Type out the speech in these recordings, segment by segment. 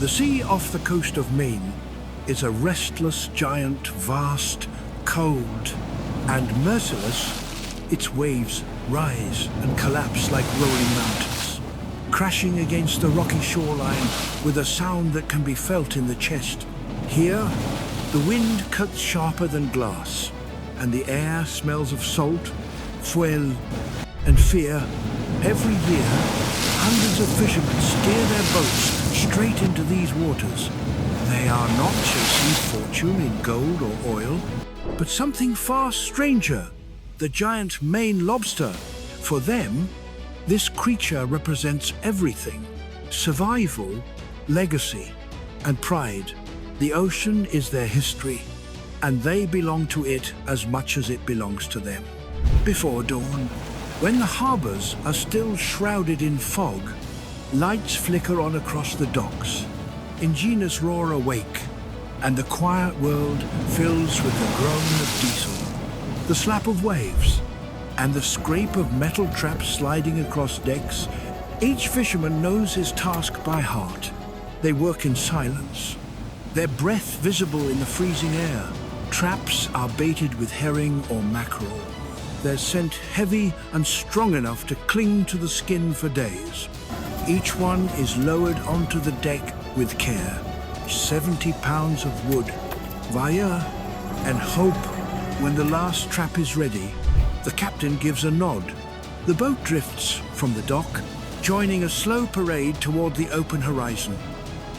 The sea off the coast of Maine is a restless giant, vast, cold, and merciless. Its waves rise and collapse like rolling mountains, crashing against the rocky shoreline with a sound that can be felt in the chest. Here, the wind cuts sharper than glass, and the air smells of salt, fuel, and fear. Every year, hundreds of fishermen steer their boats straight into these waters. They are not chasing fortune in gold or oil, but something far stranger, the giant Maine lobster. For them, this creature represents everything: survival, legacy, and pride. The ocean is their history, and they belong to it as much as it belongs to them. Before dawn, when the harbors are still shrouded in fog, lights flicker on across the docks. Engines roar awake, and the quiet world fills with the groan of diesel, the slap of waves, and the scrape of metal traps sliding across decks. Each fisherman knows his task by heart. They work in silence, their breath visible in the freezing air. Traps are baited with herring or mackerel, their scent heavy and strong enough to cling to the skin for days. Each one is lowered onto the deck with care. 70 pounds of wood, wire, and hope. When the last trap is ready, the captain gives a nod. The boat drifts from the dock, joining a slow parade toward the open horizon.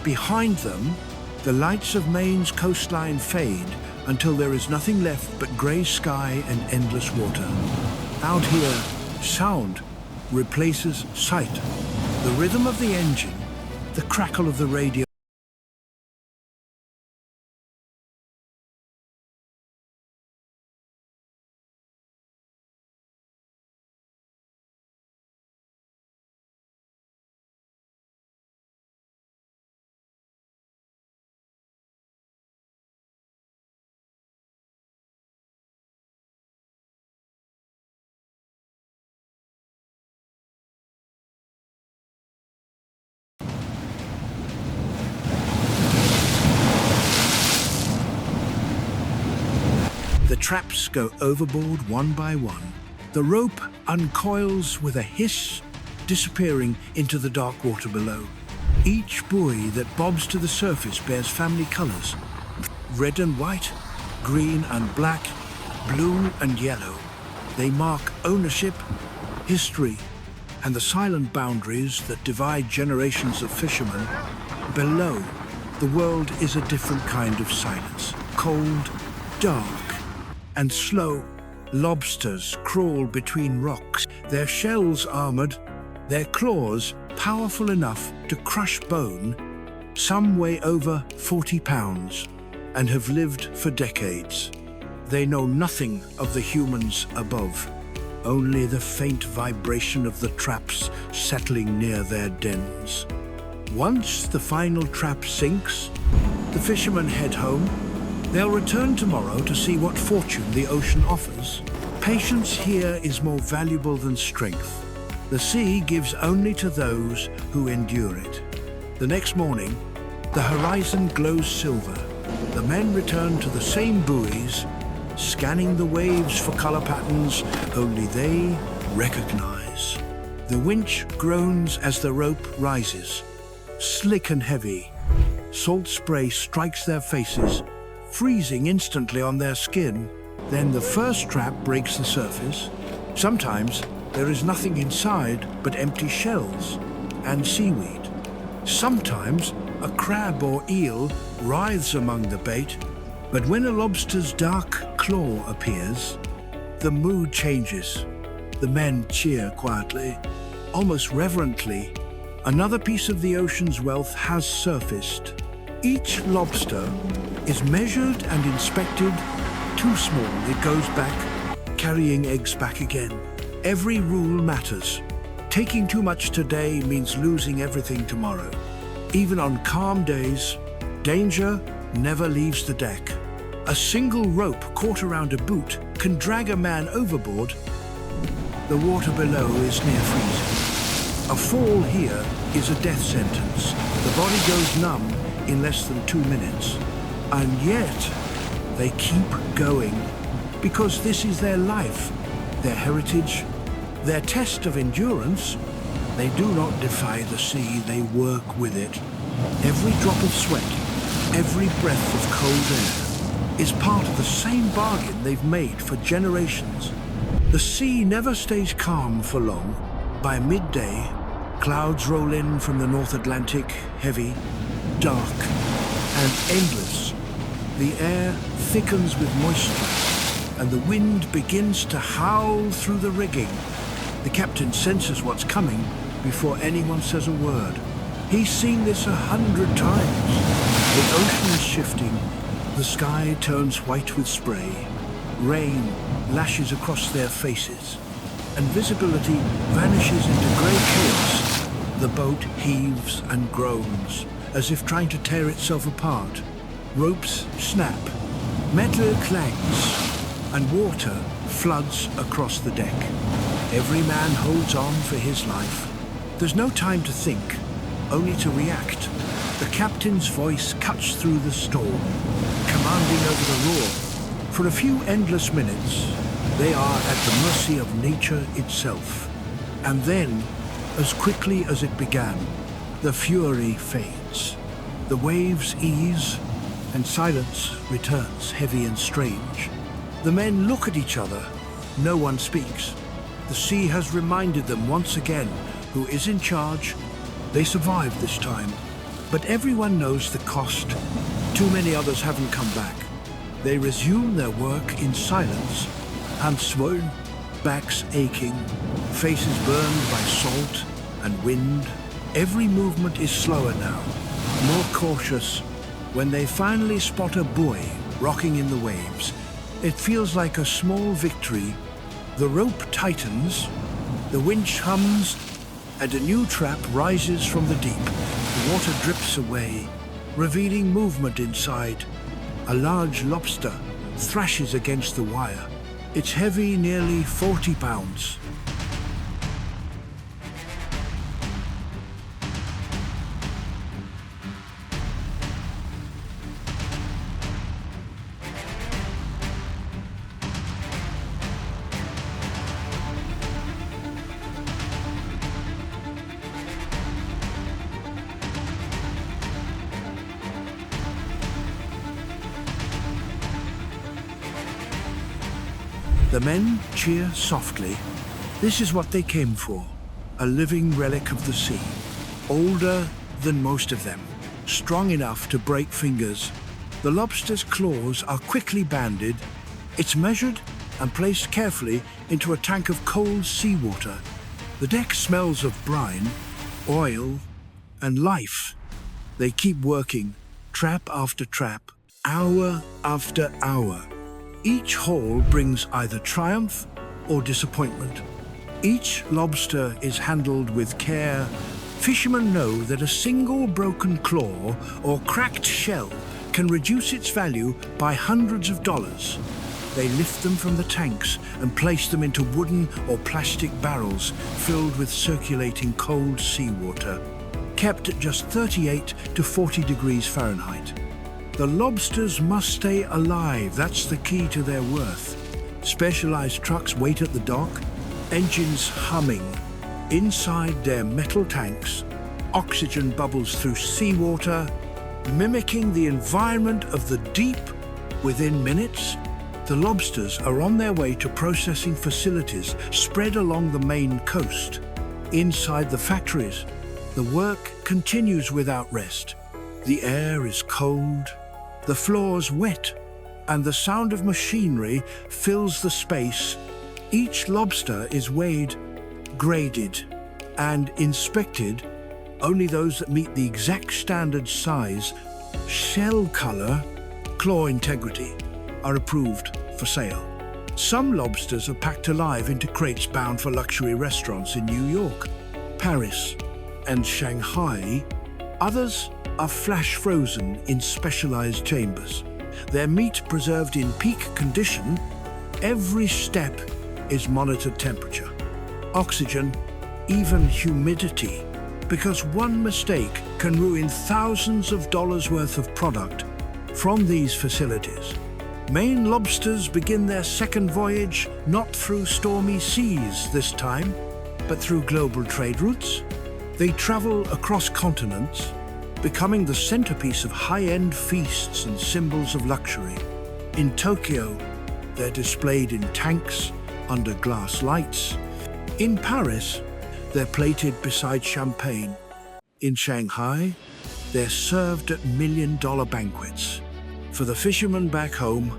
Behind them, the lights of Maine's coastline fade until there is nothing left but grey sky and endless water. Out here, sound replaces sight. The rhythm of the engine, the crackle of the radio. The traps go overboard one by one. The rope uncoils with a hiss, disappearing into the dark water below. Each buoy that bobs to the surface bears family colors: red and white, green and black, blue and yellow. They mark ownership, history, and the silent boundaries that divide generations of fishermen. Below, the world is a different kind of silence: cold, dark, and slow. Lobsters crawl between rocks, their shells armored, their claws powerful enough to crush bone. Some weigh over 40 pounds and have lived for decades. They know nothing of the humans above, only the faint vibration of the traps settling near their dens. Once the final trap sinks, the fishermen head home. They'll return tomorrow to see what fortune the ocean offers. Patience here is more valuable than strength. The sea gives only to those who endure it. The next morning, the horizon glows silver. The men return to the same buoys, scanning the waves for color patterns only they recognize. The winch groans as the rope rises, slick and heavy. Salt spray strikes their faces, freezing instantly on their skin. Then the first trap breaks the surface. Sometimes there is nothing inside but empty shells and seaweed. Sometimes a crab or eel writhes among the bait. But when a lobster's dark claw appears, the mood changes. The men cheer quietly, almost reverently. Another piece of the ocean's wealth has surfaced. Each lobster is measured and inspected. Too small, it goes back, carrying eggs back again. Every rule matters. Taking too much today means losing everything tomorrow. Even on calm days, danger never leaves the deck. A single rope caught around a boot can drag a man overboard. The water below is near freezing. A fall here is a death sentence. The body goes numb in less than 2 minutes. And yet, they keep going because this is their life, their heritage, their test of endurance. They do not defy the sea, they work with it. Every drop of sweat, every breath of cold air is part of the same bargain they've made for generations. The sea never stays calm for long. By midday, clouds roll in from the North Atlantic, heavy, dark, and endless. The air thickens with moisture, and the wind begins to howl through the rigging. The captain senses what's coming before anyone says a word. He's seen this 100 times. The ocean is shifting. The sky turns white with spray. Rain lashes across their faces, and visibility vanishes into grey chaos. The boat heaves and groans, as if trying to tear itself apart. Ropes snap, metal clangs, and water floods across the deck. Every man holds on for his life. There's no time to think, only to react. The captain's voice cuts through the storm, commanding over the roar. For a few endless minutes, they are at the mercy of nature itself. And then, as quickly as it began, the fury fades. The waves ease, and silence returns, heavy and strange. The men look at each other. No one speaks. The sea has reminded them once again who is in charge. They survived this time, but everyone knows the cost. Too many others haven't come back. They resume their work in silence, hands swollen, backs aching, faces burned by salt and wind. Every movement is slower now, more cautious. When they finally spot a buoy rocking in the waves, it feels like a small victory. The rope tightens, the winch hums, and a new trap rises from the deep. The water drips away, revealing movement inside. A large lobster thrashes against the wire. It's heavy, nearly 40 pounds. The men cheer softly. This is what they came for, a living relic of the sea. Older than most of them, strong enough to break fingers. The lobster's claws are quickly banded. It's measured and placed carefully into a tank of cold seawater. The deck smells of brine, oil, and life. They keep working, trap after trap, hour after hour. Each haul brings either triumph or disappointment. Each lobster is handled with care. Fishermen know that a single broken claw or cracked shell can reduce its value by hundreds of dollars. They lift them from the tanks and place them into wooden or plastic barrels filled with circulating cold seawater, kept at just 38 to 40 degrees Fahrenheit. The lobsters must stay alive. That's the key to their worth. Specialized trucks wait at the dock, engines humming. Inside their metal tanks, oxygen bubbles through seawater, mimicking the environment of the deep. Within minutes, the lobsters are on their way to processing facilities spread along the Maine coast. Inside the factories, the work continues without rest. The air is cold, the floors wet, and the sound of machinery fills the space. Each lobster is weighed, graded, and inspected. Only those that meet the exact standard size, shell color, claw integrity are approved for sale. Some lobsters are packed alive into crates bound for luxury restaurants in New York, Paris, and Shanghai. Others are flash frozen in specialized chambers. Their meat preserved in peak condition. Every step is monitored: temperature, oxygen, even humidity, because one mistake can ruin thousands of dollars worth of product from these facilities. Maine lobsters begin their second voyage not through stormy seas this time, but through global trade routes. They travel across continents, becoming the centerpiece of high-end feasts and symbols of luxury. In Tokyo, they're displayed in tanks under glass lights. In Paris, they're plated beside champagne. In Shanghai, they're served at million-dollar banquets. For the fishermen back home,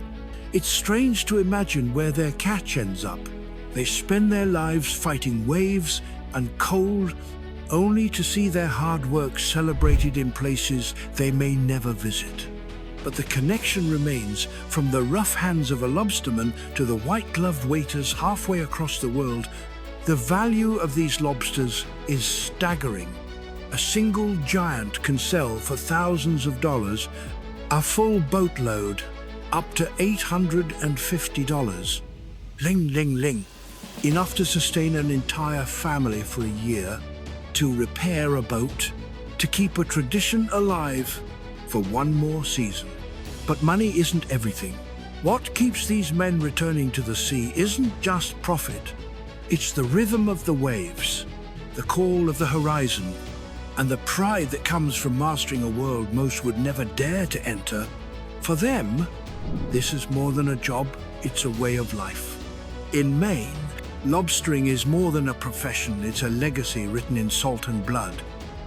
it's strange to imagine where their catch ends up. They spend their lives fighting waves and cold, only to see their hard work celebrated in places they may never visit. But the connection remains, from the rough hands of a lobsterman to the white-gloved waiters halfway across the world. The value of these lobsters is staggering. A single giant can sell for thousands of dollars, a full boatload up to $850. Ling, ling, ling. Enough to sustain an entire family for a year, to repair a boat, to keep a tradition alive for one more season. But money isn't everything. What keeps these men returning to the sea isn't just profit. It's the rhythm of the waves, the call of the horizon, and the pride that comes from mastering a world most would never dare to enter. For them, this is more than a job, it's a way of life. In Maine, lobstering is more than a profession, it's a legacy written in salt and blood.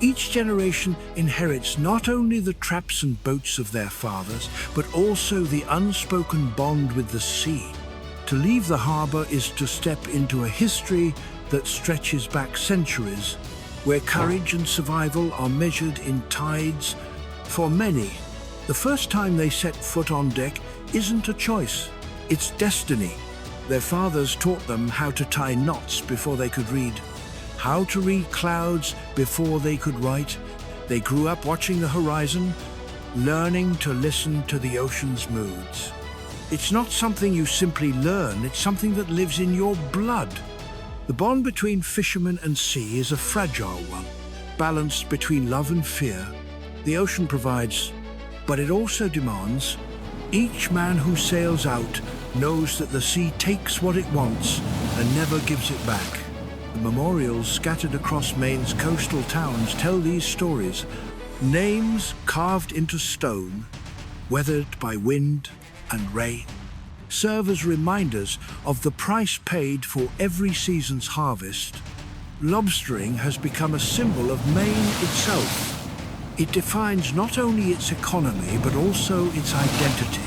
Each generation inherits not only the traps and boats of their fathers, but also the unspoken bond with the sea. To leave the harbor is to step into a history that stretches back centuries, where courage and survival are measured in tides. For many, the first time they set foot on deck isn't a choice, it's destiny. Their fathers taught them how to tie knots before they could read, how to read clouds before they could write. They grew up watching the horizon, learning to listen to the ocean's moods. It's not something you simply learn, it's something that lives in your blood. The bond between fisherman and sea is a fragile one, balanced between love and fear. The ocean provides, but it also demands. Each man who sails out knows that the sea takes what it wants and never gives it back. The memorials scattered across Maine's coastal towns tell these stories. Names carved into stone, weathered by wind and rain, serve as reminders of the price paid for every season's harvest. Lobstering has become a symbol of Maine itself. It defines not only its economy, but also its identity.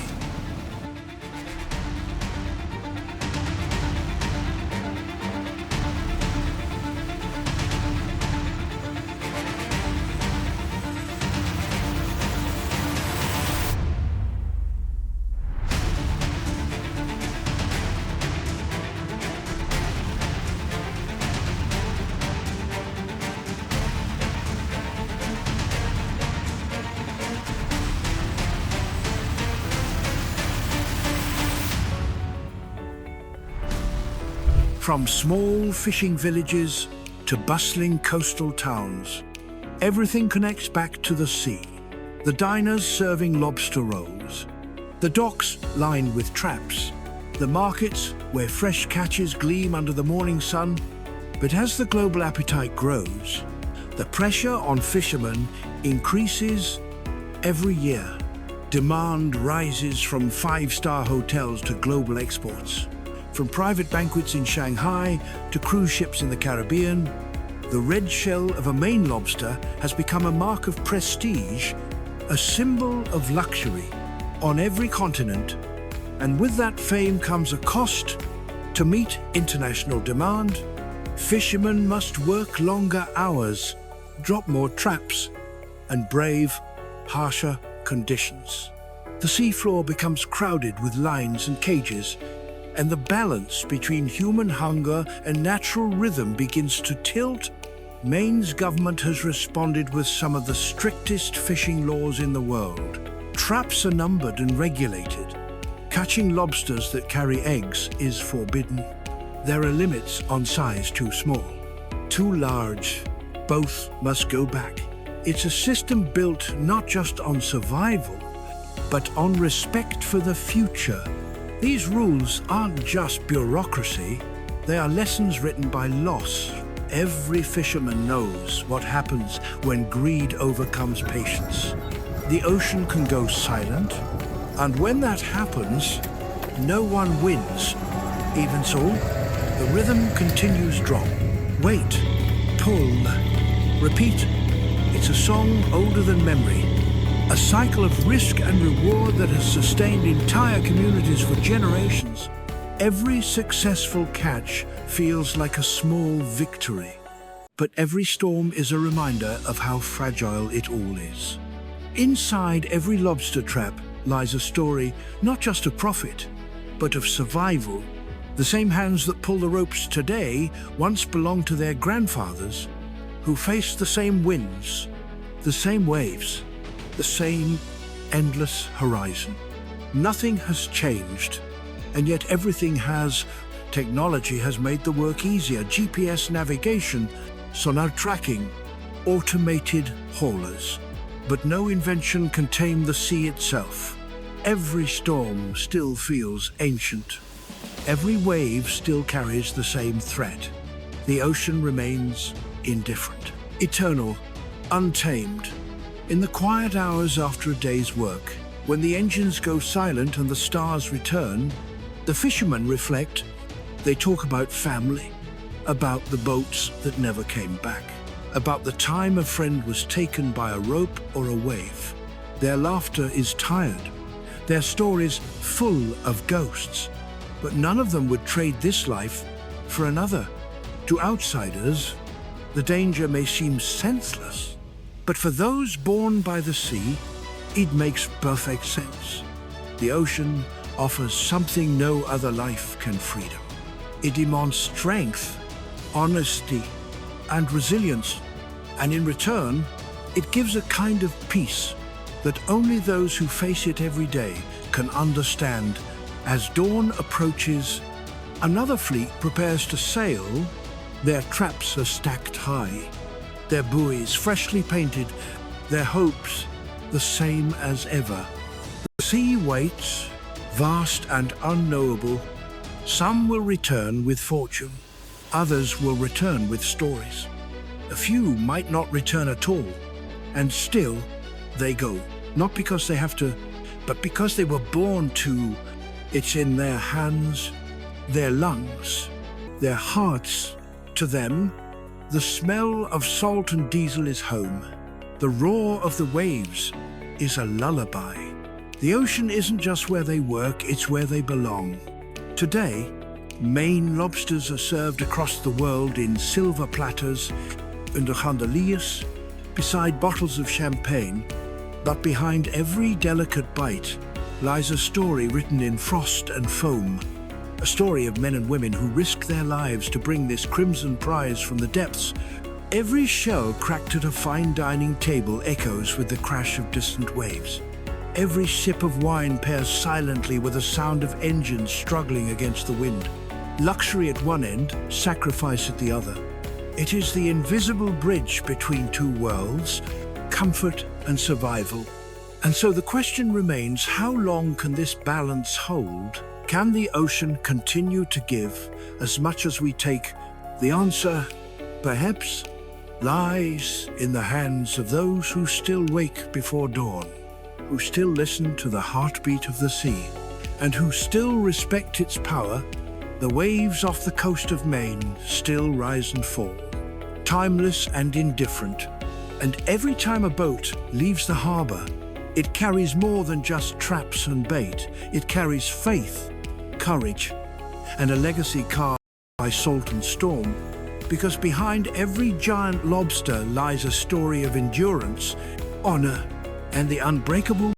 From small fishing villages to bustling coastal towns, everything connects back to the sea. The diners serving lobster rolls, the docks lined with traps, the markets where fresh catches gleam under the morning sun. But as the global appetite grows, the pressure on fishermen increases every year. Demand rises from five-star hotels to global exports. From private banquets in Shanghai to cruise ships in the Caribbean, the red shell of a Maine lobster has become a mark of prestige, a symbol of luxury on every continent. And with that fame comes a cost. To meet international demand, fishermen must work longer hours, drop more traps, and brave harsher conditions. The seafloor becomes crowded with lines and cages, and the balance between human hunger and natural rhythm begins to tilt. Maine's government has responded with some of the strictest fishing laws in the world. Traps are numbered and regulated. Catching lobsters that carry eggs is forbidden. There are limits on size too small, too large, both must go back. It's a system built not just on survival, but on respect for the future. These rules aren't just bureaucracy, they are lessons written by loss. Every fisherman knows what happens when greed overcomes patience. The ocean can go silent, and when that happens, no one wins. Even so, the rhythm continues drop. Wait, pull, repeat. It's a song older than memory. A cycle of risk and reward that has sustained entire communities for generations. Every successful catch feels like a small victory. But every storm is a reminder of how fragile it all is. Inside every lobster trap lies a story not just of profit, but of survival. The same hands that pull the ropes today once belonged to their grandfathers, who faced the same winds, the same waves, the same endless horizon. Nothing has changed, and yet everything has. Technology has made the work easier. GPS navigation, sonar tracking, automated haulers. But no invention can tame the sea itself. Every storm still feels ancient. Every wave still carries the same threat. The ocean remains indifferent, eternal, untamed. In the quiet hours after a day's work, when the engines go silent and the stars return, the fishermen reflect. They talk about family, about the boats that never came back, about the time a friend was taken by a rope or a wave. Their laughter is tired, their stories full of ghosts, but none of them would trade this life for another. To outsiders, the danger may seem senseless, but for those born by the sea, it makes perfect sense. The ocean offers something no other life can: freedom. It demands strength, honesty, and resilience, and in return, it gives a kind of peace that only those who face it every day can understand. As dawn approaches, another fleet prepares to sail. Their traps are stacked high, their buoys freshly painted, their hopes the same as ever. The sea waits, vast and unknowable. Some will return with fortune, others will return with stories. A few might not return at all, and still they go, not because they have to, but because they were born to. It's in their hands, their lungs, their hearts. To them, the smell of salt and diesel is home. The roar of the waves is a lullaby. The ocean isn't just where they work, it's where they belong. Today, Maine lobsters are served across the world in silver platters under chandeliers, beside bottles of champagne. But behind every delicate bite lies a story written in frost and foam. A story of men and women who risk their lives to bring this crimson prize from the depths. Every shell cracked at a fine dining table echoes with the crash of distant waves. Every sip of wine pairs silently with a sound of engines struggling against the wind. Luxury at one end, sacrifice at the other. It is the invisible bridge between two worlds, comfort and survival. And so the question remains, how long can this balance hold? Can the ocean continue to give as much as we take? The answer, perhaps, lies in the hands of those who still wake before dawn, who still listen to the heartbeat of the sea, and who still respect its power. The waves off the coast of Maine still rise and fall, timeless and indifferent. And every time a boat leaves the harbor, it carries more than just traps and bait. It carries faith, courage, and a legacy carved by salt and storm. Because behind every giant lobster lies a story of endurance, honor, and the unbreakable